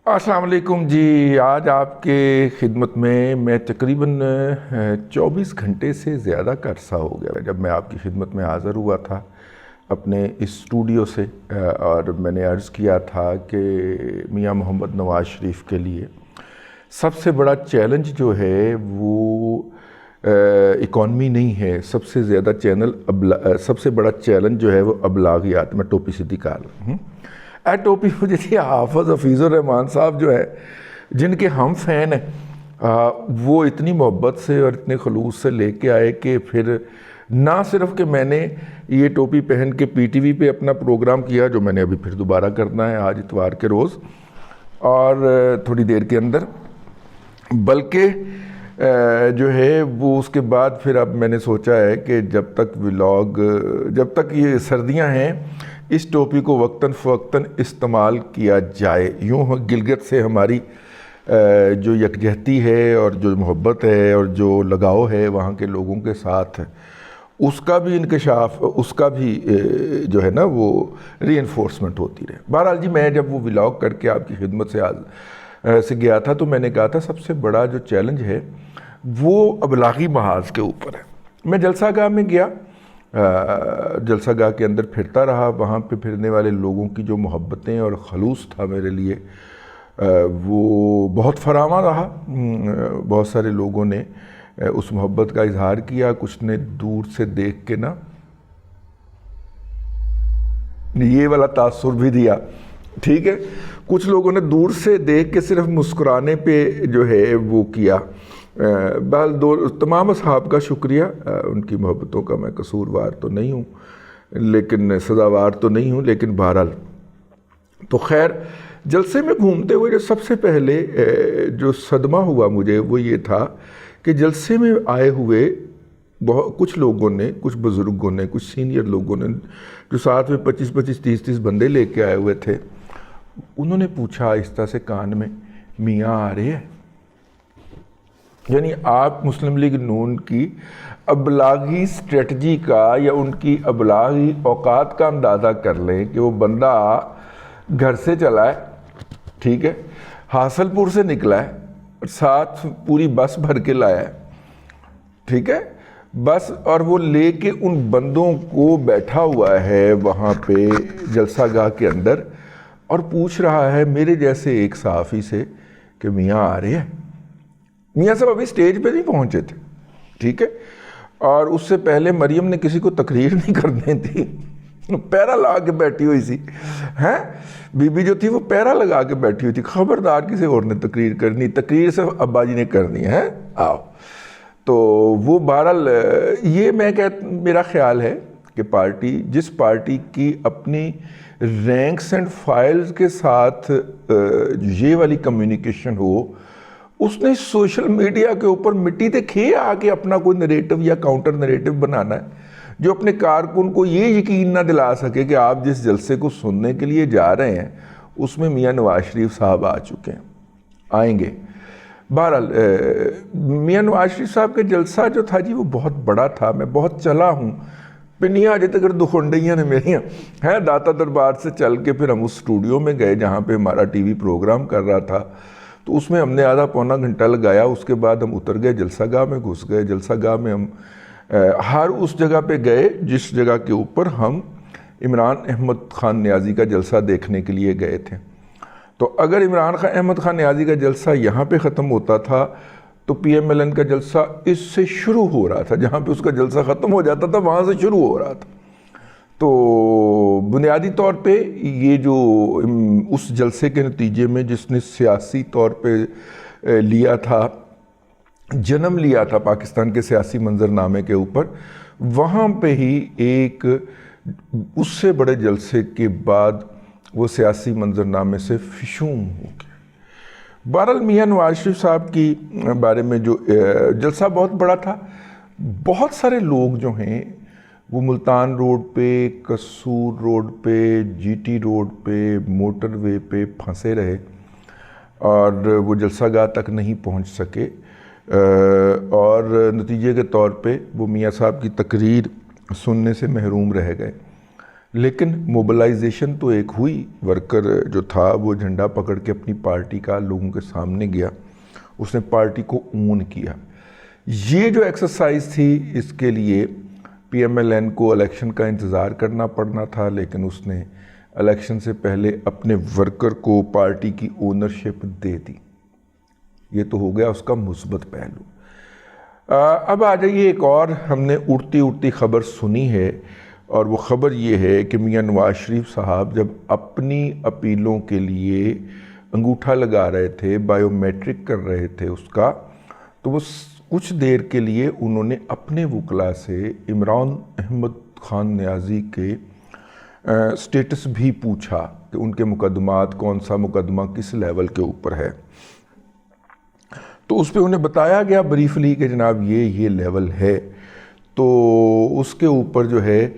السلام علیکم جی، آج آپ کے خدمت میں تقریباً 24 گھنٹے سے زیادہ کا عرصہ ہو گیا جب میں آپ کی خدمت میں حاضر ہوا تھا اپنے اس اسٹوڈیو سے، اور میں نے عرض کیا تھا کہ میاں محمد نواز شریف کے لیے سب سے بڑا چیلنج جو ہے وہ اکانومی نہیں ہے، سب سے زیادہ سب سے بڑا چیلنج جو ہے وہ ابلاغیات۔ میں ٹوپی سیدھی کر لوں ٹوپی مجھے تھی حافظ حفیظ الرحمان صاحب جو ہے، جن کے ہم فین ہیں، وہ اتنی محبت سے اور اتنے خلوص سے لے کے آئے کہ پھر نہ صرف کہ میں نے یہ ٹوپی پہن کے پی ٹی وی پہ اپنا پروگرام کیا، جو میں نے ابھی پھر دوبارہ کرنا ہے آج اتوار کے روز اور تھوڑی دیر کے اندر، بلکہ جو ہے وہ اس کے بعد پھر اب میں نے سوچا ہے کہ جب تک یہ سردیاں ہیں اس ٹوپی کو وقتاً فوقتاً استعمال کیا جائے۔ یوں گلگت سے ہماری جو یکجہتی ہے اور جو محبت ہے اور جو لگاؤ ہے وہاں کے لوگوں کے ساتھ، اس کا بھی انکشاف، اس کا بھی جو ہے نا وہ ری انفورسمنٹ ہوتی رہے۔ بہرحال جی، میں جب وہ ولاگ کر کے آپ کی خدمت سے گیا تھا تو میں نے کہا تھا سب سے بڑا جو چیلنج ہے وہ ابلاغی محاذ کے اوپر ہے۔ میں جلسہ گاہ میں گیا، جلسہ گاہ کے اندر پھرتا رہا، وہاں پہ پھرنے والے لوگوں کی جو محبتیں اور خلوص تھا میرے لیے وہ بہت فراواں رہا۔ بہت سارے لوگوں نے اس محبت کا اظہار کیا، کچھ نے دور سے دیکھ کے نا یہ والا تاثر بھی دیا، ٹھیک ہے، کچھ لوگوں نے دور سے دیکھ کے صرف مسکرانے پہ جو ہے وہ کیا۔ بہرحال تمام اصحاب کا شکریہ، ان کی محبتوں کا میں قصوروار تو نہیں ہوں، لیکن سزاوار تو نہیں ہوں، لیکن بہرحال تو خیر، جلسے میں گھومتے ہوئے جو سب سے پہلے جو صدمہ ہوا مجھے وہ یہ تھا کہ جلسے میں آئے ہوئے کچھ لوگوں نے، کچھ بزرگوں نے، کچھ سینئر لوگوں نے جو ساتھ میں 25 30 بندے لے کے آئے ہوئے تھے، انہوں نے پوچھا آہستہ سے کان میں، میاں آ رہے ہیں؟ یعنی آپ مسلم لیگ نون کی ابلاغی اسٹریٹجی کا یا ان کی ابلاغی اوقات کا اندازہ کر لیں کہ وہ بندہ گھر سے چلا ہے، ٹھیک ہے، حاصل پور سے نکلا ہے، ساتھ پوری بس بھر کے لایا ہے، ٹھیک ہے، بس، اور وہ لے کے ان بندوں کو بیٹھا ہوا ہے وہاں پہ جلسہ گاہ کے اندر اور پوچھ رہا ہے میرے جیسے ایک صحافی سے کہ میاں آ رہے ہیں۔ میاں صاحب ابھی سٹیج پہ نہیں پہنچے تھے، ٹھیک ہے، اور اس سے پہلے مریم نے کسی کو تقریر نہیں کرنے تھی، پیرا لگا کے بیٹھی ہوئی سی، بی بی جو تھی وہ پیرا لگا کے بیٹھی ہوئی تھی، خبردار کسی اور نے تقریر کرنی، تقریر صرف ابا جی نے کرنی ہے، آؤ۔ تو وہ بہرحال یہ میرا خیال ہے کہ جس پارٹی کی اپنی رینکس اینڈ فائلز کے ساتھ یہ والی کمیونیکیشن ہو، اس نے سوشل میڈیا کے اوپر مٹی تے کھے آ کے اپنا کوئی نریٹو یا کاؤنٹر نریٹو بنانا ہے جو اپنے کارکن کو یہ یقین نہ دلا سکے کہ آپ جس جلسے کو سننے کے لیے جا رہے ہیں اس میں میاں نواز شریف صاحب آ چکے ہیں، آئیں گے۔ بہرحال میاں نواز شریف صاحب کا جلسہ جو تھا جی وہ بہت بڑا تھا، میں بہت چلا ہوں، پنیاں اجے تک دکھنڈیاں نے میریاں ہیں، داتا دربار سے چل کے پھر ہم اس اسٹوڈیو میں گئے جہاں پہ ہمارا ٹی وی پروگرام کر رہا تھا، تو اس میں ہم نے آدھا پونا گھنٹہ لگایا، اس کے بعد ہم اتر گئے جلسہ گاہ میں، گھس گئے جلسہ گاہ میں۔ ہم ہر اس جگہ پہ گئے جس جگہ کے اوپر ہم عمران احمد خان نیازی کا جلسہ دیکھنے کے لیے گئے تھے۔ تو اگر عمران احمد خان نیازی کا جلسہ یہاں پہ ختم ہوتا تھا تو پی ایم ایل این کا جلسہ اس سے شروع ہو رہا تھا، جہاں پہ اس کا جلسہ ختم ہو جاتا تھا وہاں سے شروع ہو رہا تھا۔ تو بنیادی طور پہ یہ جو اس جلسے کے نتیجے میں جس نے سیاسی طور پہ جنم لیا تھا پاکستان کے سیاسی منظرنامے کے اوپر، وہاں پہ ہی ایک اس سے بڑے جلسے کے بعد وہ سیاسی منظرنامے سے فشوں ہو گیا۔ بہرحال میاں نواز شریف صاحب کی بارے میں جو جلسہ بہت بڑا تھا، بہت سارے لوگ جو ہیں وہ ملتان روڈ پہ، قصور روڈ پہ، جی ٹی روڈ پہ، موٹر وے پہ پھنسے رہے اور وہ جلسہ گاہ تک نہیں پہنچ سکے، اور نتیجے کے طور پہ وہ میاں صاحب کی تقریر سننے سے محروم رہ گئے۔ لیکن موبلائزیشن تو ایک ہوئی، ورکر جو تھا وہ جھنڈا پکڑ کے اپنی پارٹی کا لوگوں کے سامنے گیا، اس نے پارٹی کو اون کیا۔ یہ جو ایکسرسائز تھی اس کے لیے پی ایم ایل این کو الیکشن کا انتظار کرنا پڑنا تھا، لیکن اس نے الیکشن سے پہلے اپنے ورکر کو پارٹی کی اونرشپ دے دی۔ یہ تو ہو گیا اس کا مثبت پہلو۔ اب آ جائیے، ایک اور ہم نے اڑتی خبر سنی ہے، اور وہ خبر یہ ہے کہ میاں نواز شریف صاحب جب اپنی اپیلوں کے لیے انگوٹھا لگا رہے تھے، بائیو میٹرک کر رہے تھے اس کا، تو وہ کچھ دیر کے لیے انہوں نے اپنے وکلاء سے عمران احمد خان نیازی کے سٹیٹس بھی پوچھا کہ ان کے مقدمات، کون سا مقدمہ کس لیول کے اوپر ہے۔ تو اس پہ انہیں بتایا گیا بریفلی کہ جناب یہ لیول ہے۔ تو اس کے اوپر جو ہے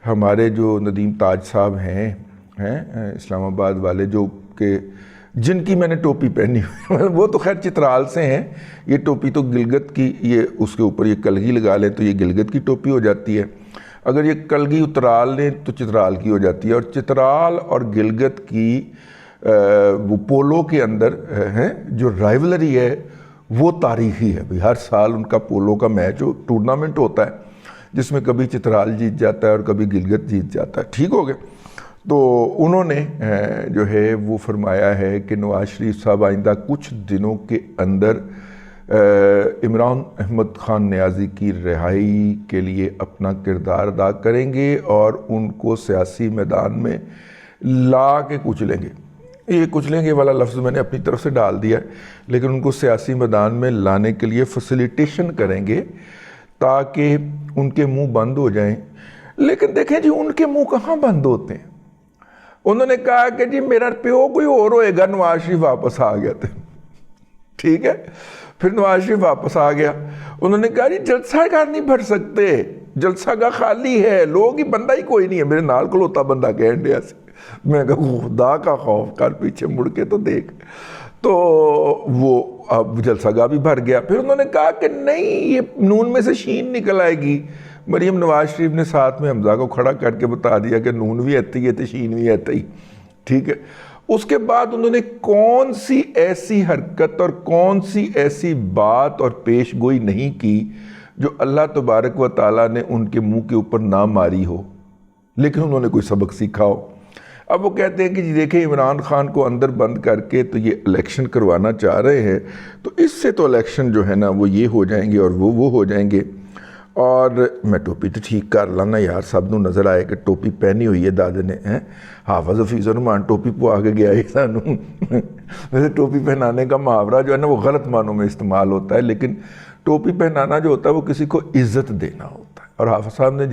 ہمارے جو ندیم تاج صاحب ہیں اسلام آباد والے، جو کہ جن کی میں نے ٹوپی پہنی ہوئی، وہ تو خیر چترال سے ہیں، یہ ٹوپی تو گلگت کی، یہ اس کے اوپر یہ کلگی لگا لیں تو یہ گلگت کی ٹوپی ہو جاتی ہے، اگر یہ کلگی اترال لیں تو چترال کی ہو جاتی ہے، اور چترال اور گلگت کی وہ پولو کے اندر جو رائیولری ہے وہ تاریخی ہے بھئی، ہر سال ان کا پولو کا میچ ٹورنامنٹ ہوتا ہے جس میں کبھی چترال جیت جاتا ہے اور کبھی گلگت جیت جاتا ہے، ٹھیک ہو گئے۔ تو انہوں نے جو ہے وہ فرمایا ہے کہ نواز شریف صاحب آئندہ کچھ دنوں کے اندر عمران احمد خان نیازی کی رہائی کے لیے اپنا کردار ادا کریں گے اور ان کو سیاسی میدان میں لا کے کچلیں گے۔ یہ کچلیں گے والا لفظ میں نے اپنی طرف سے ڈال دیا ہے، لیکن ان کو سیاسی میدان میں لانے کے لیے فیسیلیٹیشن کریں گے تاکہ ان کے منہ بند ہو جائیں۔ لیکن دیکھیں جی، ان کے منہ کہاں بند ہوتے ہیں؟ انہوں نے کہا کہ جی میرا پیو کوئی اور ہوئے گا، نواز شریف واپس آ گیا تھا، ٹھیک ہے، پھر نواز شریف واپس آ گیا، انہوں نے کہا جی جلسہ گاہ نہیں بھر سکتے، جلسہ گاہ خالی ہے، لوگ ہی بندہ ہی کوئی نہیں ہے، میرے نال کھلوتا بندہ کہن دیا سے، میں کہا خدا کا خوف کر، پیچھے مڑ کے تو دیکھ۔ تو وہ اب جلسہ گاہ بھی بھر گیا۔ پھر انہوں نے کہا کہ نہیں، یہ نون میں سے شین نکل آئے گی۔ مریم نواز شریف نے ساتھ میں حمزہ کو کھڑا کر کے بتا دیا کہ نون بھی ایتی ہے تو شین بھی ایتی ہی، ٹھیک ہے۔ اس کے بعد انہوں نے کون سی ایسی حرکت اور کون سی ایسی بات اور پیش گوئی نہیں کی جو اللہ تبارک و تعالیٰ نے ان کے منہ کے اوپر نہ ماری ہو، لیکن انہوں نے کوئی سبق سیکھا ہو۔ اب وہ کہتے ہیں کہ جی دیکھیں، عمران خان کو اندر بند کر کے تو یہ الیکشن کروانا چاہ رہے ہیں، تو اس سے تو الیکشن جو ہے نا وہ یہ ہو جائیں گے اور وہ ہو جائیں گے۔ اور میں ٹوپی تو ٹھیک کر لانا یار، سب نو نظر آئے کہ ٹوپی پہنی ہوئی ہے دادے نے، حافظ حفیظ الرحمان ٹوپی پوا کے گیا ہی سانو۔ ویسے ٹوپی پہنانے کا محاورہ جو ہے نا وہ غلط معنوں میں استعمال ہوتا ہے، لیکن ٹوپی پہنانا جو ہوتا ہے وہ کسی کو عزت دینا ہوتا ہے، اور حافظ صاحب نے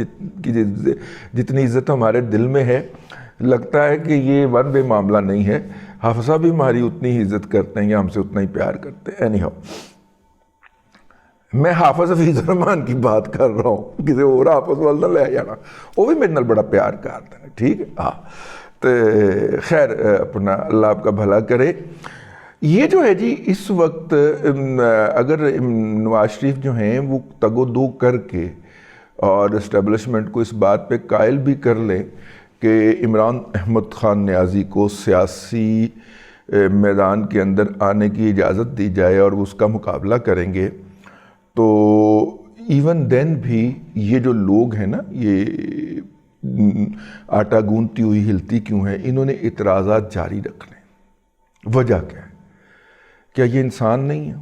جتنی عزت ہمارے دل میں ہے، لگتا ہے کہ یہ ون وے معاملہ نہیں ہے، حافظ صاحب بھی ہماری اتنی ہی عزت کرتے ہیں یا ہم سے اتنا ہی پیار کرتے ہیں۔ اینی ہاؤ، میں حافظ حفیظ الرحمان کی بات کر رہا ہوں، کسی اور حافظ والدہ لے جانا، وہ بھی میرے نال بڑا پیار کرتے ہیں، ٹھیک ہے۔ ہاں تو خیر، اپنا اللہ آپ کا بھلا کرے۔ یہ جو ہے جی اس وقت اگر نواز شریف جو ہیں وہ تگ و دو کر کے اور اسٹیبلشمنٹ کو اس بات پہ قائل بھی کر لیں کہ عمران احمد خان نیازی کو سیاسی میدان کے اندر آنے کی اجازت دی جائے اور اس کا مقابلہ کریں گے، تو ایون دین بھی یہ جو لوگ ہیں نا، یہ آٹا گوندتی ہوئی ہلتی کیوں ہے، انہوں نے اعتراضات جاری رکھنے۔ وجہ کیا ہے؟ کیا یہ انسان نہیں ہے؟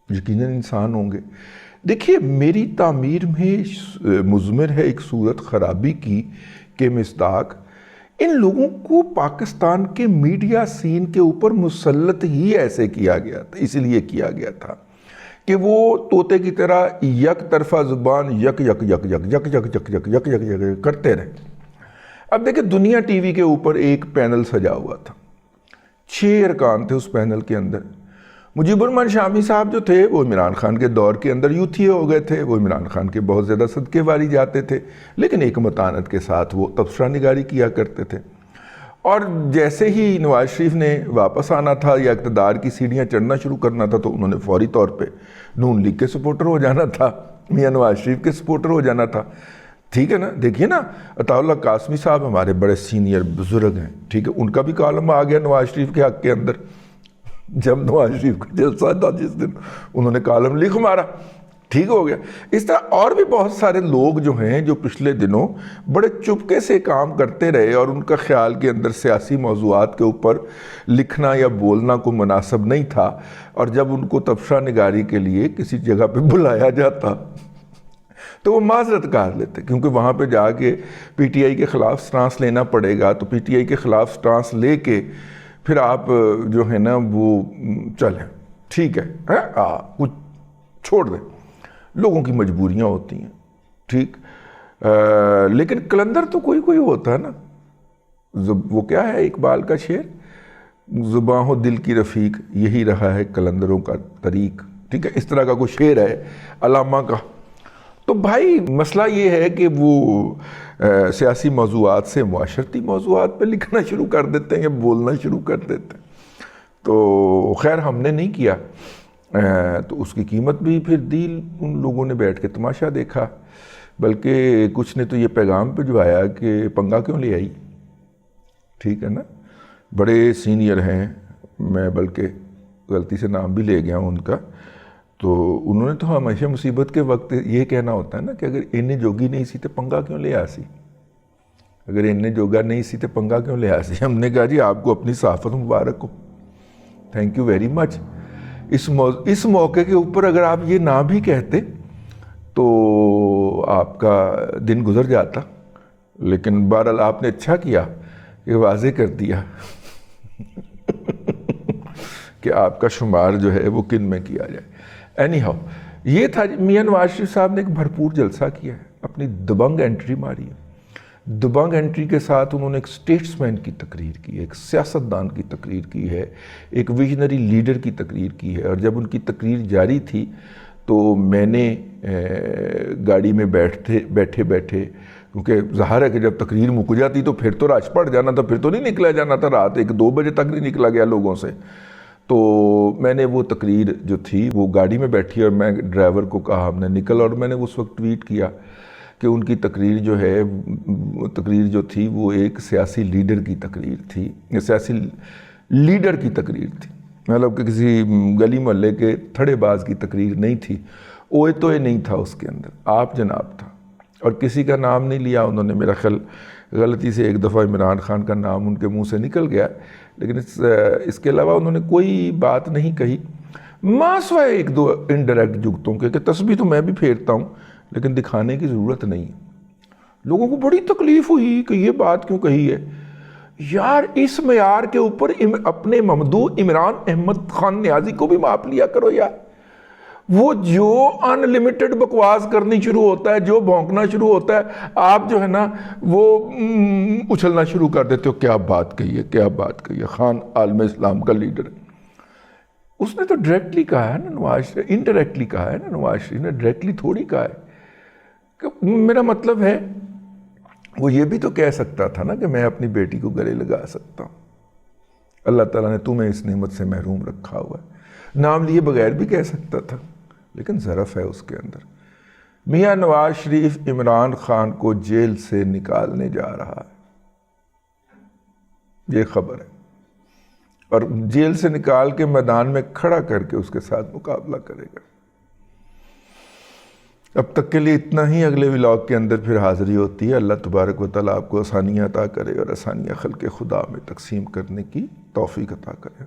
یقیناً انسان ہوں گے۔ دیکھیے، میری تعمیر میں مضمر ہے ایک صورت خرابی کی کہ مصداق ان لوگوں کو پاکستان کے میڈیا سین کے اوپر مسلط ہی ایسے کیا گیا تھا، اس لیے کیا گیا تھا کہ وہ طوطے کی طرح یک طرفہ زبان یک یک یک یک یک یک یک یک یک یک یک کرتے رہے۔ اب دیکھیں، دنیا ٹی وی کے اوپر ایک پینل سجا ہوا تھا، 6 ارکان تھے اس پینل کے اندر۔ مجیب الرحمان شامی صاحب جو تھے وہ عمران خان کے دور کے اندر یوتھی ہو گئے تھے، وہ عمران خان کے بہت زیادہ صدقے واری جاتے تھے، لیکن ایک متانت کے ساتھ وہ تبصرہ نگاری کیا کرتے تھے۔ اور جیسے ہی نواز شریف نے واپس آنا تھا یا اقتدار کی سیڑھیاں چڑھنا شروع کرنا تھا تو انہوں نے فوری طور پہ نون لیگ کے سپورٹر ہو جانا تھا، میاں نواز شریف کے سپورٹر ہو جانا تھا۔ ٹھیک ہے نا. دیکھیے نا عطا اللہ قاسمی صاحب ہمارے بڑے سینئر بزرگ ہیں, ٹھیک ہے, ان کا بھی کالم آ گیا نواز شریف کے حق کے اندر. جب نواز شریف کا جلسہ تھا جس دن انہوں نے کالم لکھ مارا, ٹھیک ہو گیا. اس طرح اور بھی بہت سارے لوگ جو ہیں جو پچھلے دنوں بڑے چپکے سے کام کرتے رہے اور ان کا خیال کے اندر سیاسی موضوعات کے اوپر لکھنا یا بولنا کو مناسب نہیں تھا, اور جب ان کو تبصرہ نگاری کے لیے کسی جگہ پہ بلایا جاتا تو وہ معذرت کار لیتے, کیونکہ وہاں پہ جا کے پی ٹی آئی کے خلاف سٹانس لینا پڑے گا. تو پی ٹی آئی کے خلاف سٹانس لے کے پھر آپ جو ہے نا وہ چلیں, ٹھیک ہے, کچھ چھوڑ دیں, لوگوں کی مجبوریاں ہوتی ہیں, ٹھیک. لیکن قلندر تو کوئی کوئی ہوتا ہے نا. وہ کیا ہے اقبال کا شعر, زباں ہو دل کی رفیق یہی رہا ہے قلندروں کا طریق, ٹھیک ہے, اس طرح کا کوئی شعر ہے علامہ کا. تو بھائی مسئلہ یہ ہے کہ وہ سیاسی موضوعات سے معاشرتی موضوعات پہ لکھنا شروع کر دیتے ہیں یا بولنا شروع کر دیتے ہیں. تو خیر ہم نے نہیں کیا, تو اس کی قیمت بھی پھر دی. ان لوگوں نے بیٹھ کے تماشا دیکھا, بلکہ کچھ نے تو یہ پیغام بھجوایا کہ پنگا کیوں لے آئی, ٹھیک ہے نا. بڑے سینئر ہیں, میں بلکہ غلطی سے نام بھی لے گیا ہوں ان کا. تو انہوں نے تو ہمیشہ مصیبت کے وقت یہ کہنا ہوتا ہے نا کہ اگر انہیں جوگی نہیں سی تو پنگا کیوں لے آسی, اگر انہیں جوگا نہیں سی تو پنگا کیوں لے آسی. ہم نے کہا جی آپ کو اپنی صحافت مبارک ہو, تھینک یو ویری مچ. اس موقع کے اوپر اگر آپ یہ نہ بھی کہتے تو آپ کا دن گزر جاتا, لیکن بہرحال آپ نے اچھا کیا کہ واضح کر دیا کہ آپ کا شمار جو ہے وہ کن میں کیا جائے. اینی ہاؤ یہ تھا میاں نواز شریف صاحب نے ایک بھرپور جلسہ کیا ہے, اپنی دبنگ انٹری ماری ہے. دبنگ انٹری کے ساتھ انہوں نے ایک سٹیٹس مین کی تقریر کی ہے, ایک سیاستدان کی تقریر کی ہے, ایک ویژنری لیڈر کی تقریر کی ہے. اور جب ان کی تقریر جاری تھی تو میں نے گاڑی میں بیٹھے کیونکہ ظاہر ہے کہ جب تقریر مک جاتی تو پھر تو رش پڑ جانا تھا, پھر تو نہیں نکلا جانا تھا, رات 1-2 بجے تک نہیں نکلا گیا لوگوں سے. تو میں نے وہ تقریر جو تھی وہ گاڑی میں بیٹھی اور میں ڈرائیور کو کہا ہم نے نکل, اور میں نے اس وقت ٹویٹ کیا کہ ان کی تقریر جو تھی وہ ایک سیاسی لیڈر کی تقریر تھی, سیاسی لیڈر کی تقریر تھی, مطلب کہ کسی گلی محلے کے تھڑے باز کی تقریر نہیں تھی. اوئے توئے نہیں تھا اس کے اندر, آپ جناب تھا, اور کسی کا نام نہیں لیا انہوں نے. میرا خیال غلطی سے ایک دفعہ عمران خان کا نام ان کے منہ سے نکل گیا, لیکن اس کے علاوہ انہوں نے کوئی بات نہیں کہی, ماں سوائے 1-2 انڈائریکٹ جگتوں کے کہ تسبیح تو میں بھی پھیرتا ہوں لیکن دکھانے کی ضرورت نہیں ہے. لوگوں کو بڑی تکلیف ہوئی کہ یہ بات کیوں کہی ہے. یار اس معیار کے اوپر اپنے ممدوح عمران احمد خان نیازی کو بھی ماپ لیا کرو یار. وہ جو ان لمیٹڈ بکواس کرنی شروع ہوتا ہے, جو بھونکنا شروع ہوتا ہے, آپ جو ہے نا وہ اچھلنا شروع کر دیتے ہو, کیا بات کہی ہے, کیا بات کہی ہے, خان عالم اسلام کا لیڈر ہے. اس نے تو ڈائریکٹلی کہا ہے نا نواز, انڈائریکٹلی کہا ہے نا نواز شریف نے, ڈائریکٹلی تھوڑی کہا ہے. کہ میرا مطلب ہے وہ یہ بھی تو کہہ سکتا تھا نا کہ میں اپنی بیٹی کو گلے لگا سکتا ہوں, اللہ تعالیٰ نے تمہیں اس نعمت سے محروم رکھا ہوا ہے. نام لیے بغیر بھی کہہ سکتا تھا, لیکن ظرف ہے اس کے اندر. میاں نواز شریف عمران خان کو جیل سے نکالنے جا رہا ہے, یہ خبر ہے, اور جیل سے نکال کے میدان میں کھڑا کر کے اس کے ساتھ مقابلہ کرے گا. اب تک کے لیے اتنا ہی. اگلے ولاگ کے اندر پھر حاضری ہوتی ہے. اللہ تبارک و تعالیٰ آپ کو آسانیاں عطا کرے اور آسانیاں خلق خدا میں تقسیم کرنے کی توفیق عطا کرے.